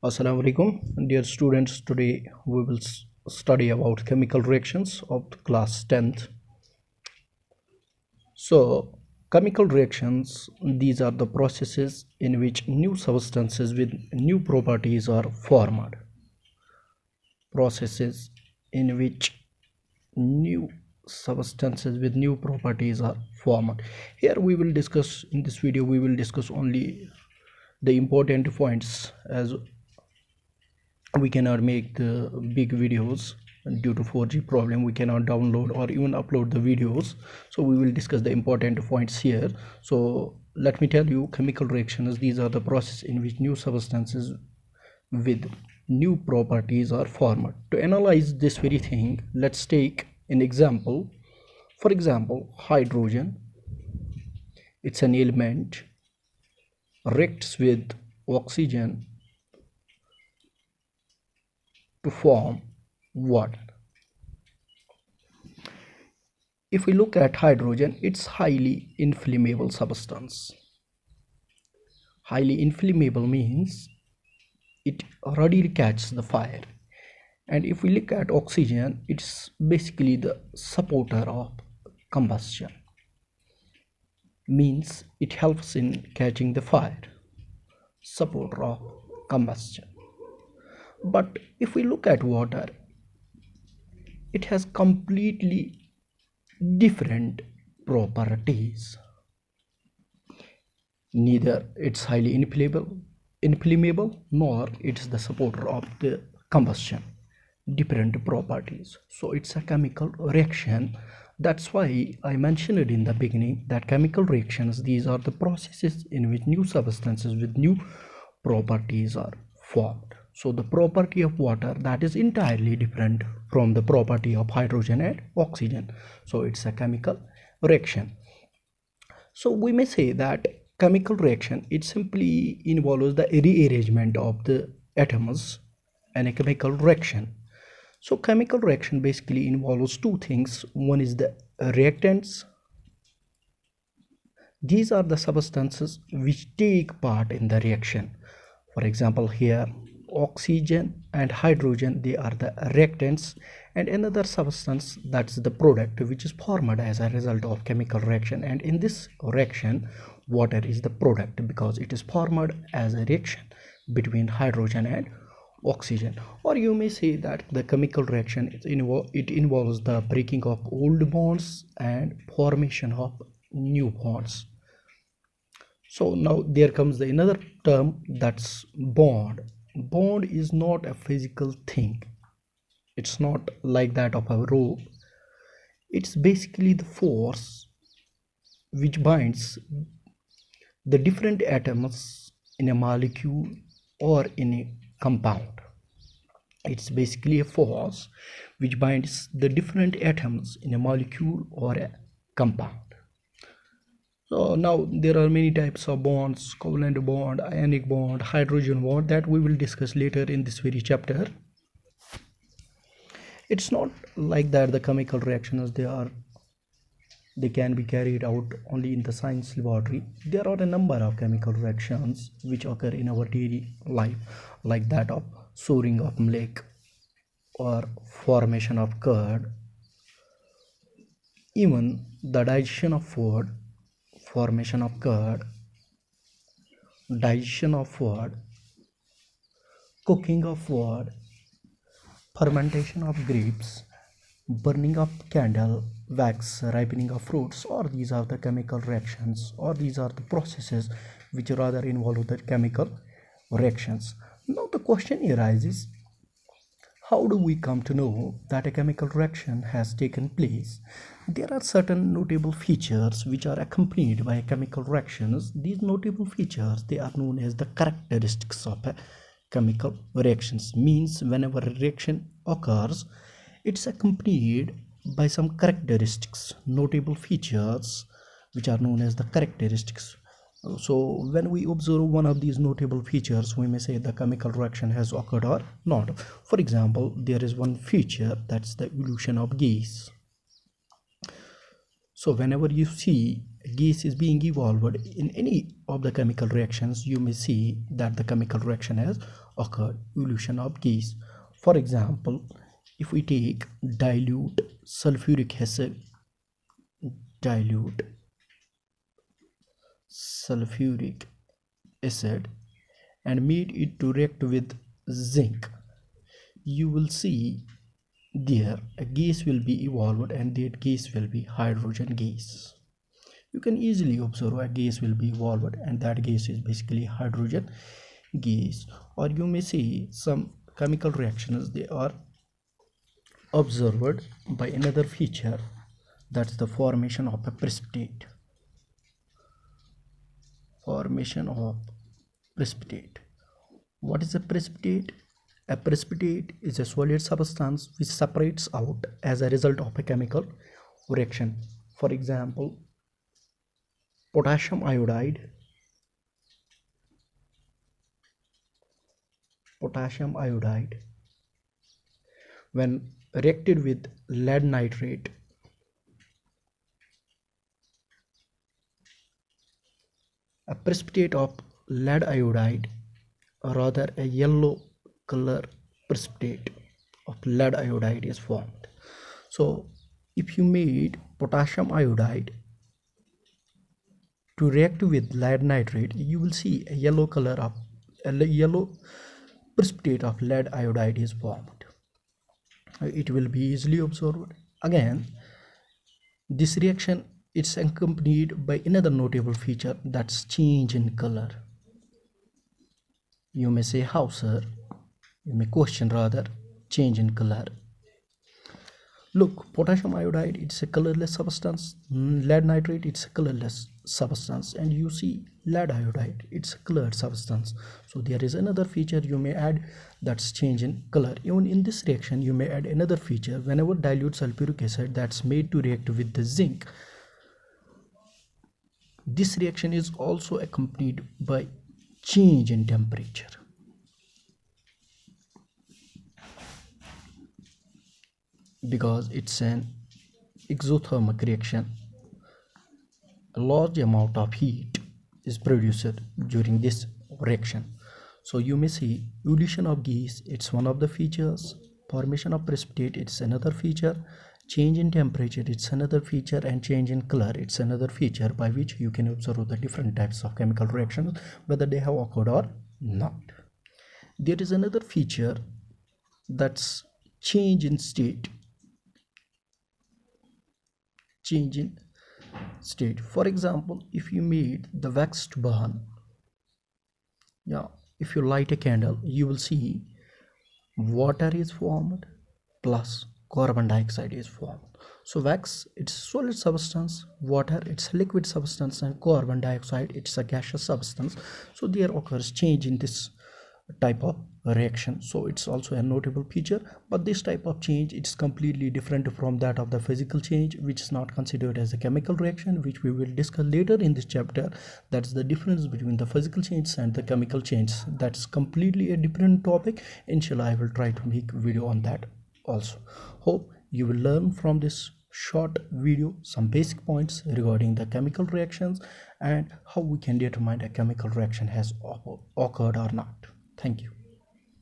Assalamu alaikum, dear students. Today we will study about chemical reactions of class 10th. So, chemical reactions, these are the processes in which new substances with new properties are formed. Processes in which new substances with new properties are formed. Here we will discuss, in this video we will discuss only the important points, as we cannot make the big videos due to 4G problem. We cannot download or even upload the videos, so we will discuss the important points here. So let me tell you, chemical reactions, these are the process in which new substances with new properties are formed. To analyze this very thing, let's take an example. For example, hydrogen, it's an element, reacts with oxygen to form water. If we look at hydrogen, it's highly inflammable substance. Highly inflammable means it readily catches the fire. And if we look at oxygen, it's basically the supporter of combustion, means it helps in catching the fire, supporter of combustion. But if we look at water, it has completely different properties. Neither it's highly inflammable, nor it's the supporter of the combustion. Different properties. So it's a chemical reaction. That's why I mentioned it in the beginning that chemical reactions, these are the processes in which new substances with new properties are formed. So the property of water, that is entirely different from the property of hydrogen and oxygen. So it's a chemical reaction. So we may say that chemical reaction, it simply involves the rearrangement of the atoms in a chemical reaction. So chemical reaction basically involves two things. One is the reactants. These are the substances which take part in the reaction. For example, here oxygen and hydrogen, they are the reactants, and another substance, that's the product which is formed as a result of chemical reaction. And in this reaction, water is the product because it is formed as a reaction between hydrogen and oxygen. Or you may say that the chemical reaction, it involves the breaking of old bonds and formation of new bonds. So now there comes the another term, that's bond. Bond is not a physical thing. It's not like that of a rope. It's basically the force which binds the different atoms in a molecule or in a compound. It's basically a force which binds the different atoms in a molecule or a compound. So now there are many types of bonds: covalent bond, ionic bond, hydrogen bond, that we will discuss later in this very chapter. It's not like that the chemical reactions, they can be carried out only in the science laboratory. There are a number of chemical reactions which occur in our daily life, like that of souring of milk or formation of curd, even the digestion of food, formation of curd, digestion of food, cooking of food, fermentation of grapes, burning of candle wax, ripening of fruits. Or these are the chemical reactions, or these are the processes which rather involve the chemical reactions. Now the question arises, how do we come to know that a chemical reaction has taken place? There are certain notable features which are accompanied by chemical reactions. These notable features, they are known as the characteristics of a chemical reactions. Means whenever a reaction occurs, it's accompanied by some characteristics, notable features, which are known as the characteristics. So when we observe one of these notable features, we may say the chemical reaction has occurred or not. For example, there is one feature, that's the evolution of gas. So whenever you see gas is being evolved in any of the chemical reactions, you may see that the chemical reaction has occurred evolution of gas. For example, if we take dilute sulfuric acid, dilute sulfuric acid and made it to react with zinc, you will see there a gas will be evolved, and that gas will be hydrogen gas. You can easily observe a gas will be evolved, and that gas is basically hydrogen gas. Or you may see some chemical reactions, they are observed by another feature, that's the formation of a precipitate. Formation of precipitate. What is a precipitate? A precipitate is a solid substance which separates out as a result of a chemical reaction. For example, potassium iodide, when reacted with lead nitrate, a precipitate of lead iodide, or rather a yellow color precipitate of lead iodide is formed. So if you made potassium iodide to react with lead nitrate, you will see a yellow color of a yellow precipitate of lead iodide is formed. It will be easily observed. Again, this reaction it's accompanied by another notable feature, that's change in color. You may say, how sir? You may question rather, change in color. Look, potassium iodide, it's a colorless substance. Lead nitrate, it's a colorless substance. And you see lead iodide, it's a colored substance. So there is another feature you may add, that's change in color. Even in this reaction, you may add another feature. Whenever dilute sulfuric acid that's made to react with the zinc, this reaction is also accompanied by change in temperature. Because it's an exothermic reaction, a large amount of heat is produced during this reaction. So you may see evolution of gas, it's one of the features. Formation of precipitate, it's another feature. Change in temperature, it's another feature. And change in color, it's another feature by which you can observe the different types of chemical reactions, whether they have occurred or not. There is another feature, that's change in state. Change in state. For example, if you made the wax to burn, if you light a candle, you will see water is formed plus carbon dioxide is formed. So wax, it's a solid substance, water, it's a liquid substance, and carbon dioxide, it's a gaseous substance. So there occurs change in this type of reaction. So it's also a notable feature, but this type of change, it's completely different from that of the physical change, which is not considered as a chemical reaction, which we will discuss later in this chapter. That's the difference between the physical change and the chemical change. That's completely a different topic. Inshallah, I will try to make a video on that also. Hope you will learn from this short video some basic points regarding the chemical reactions and how we can determine a chemical reaction has occurred or not. Thank you.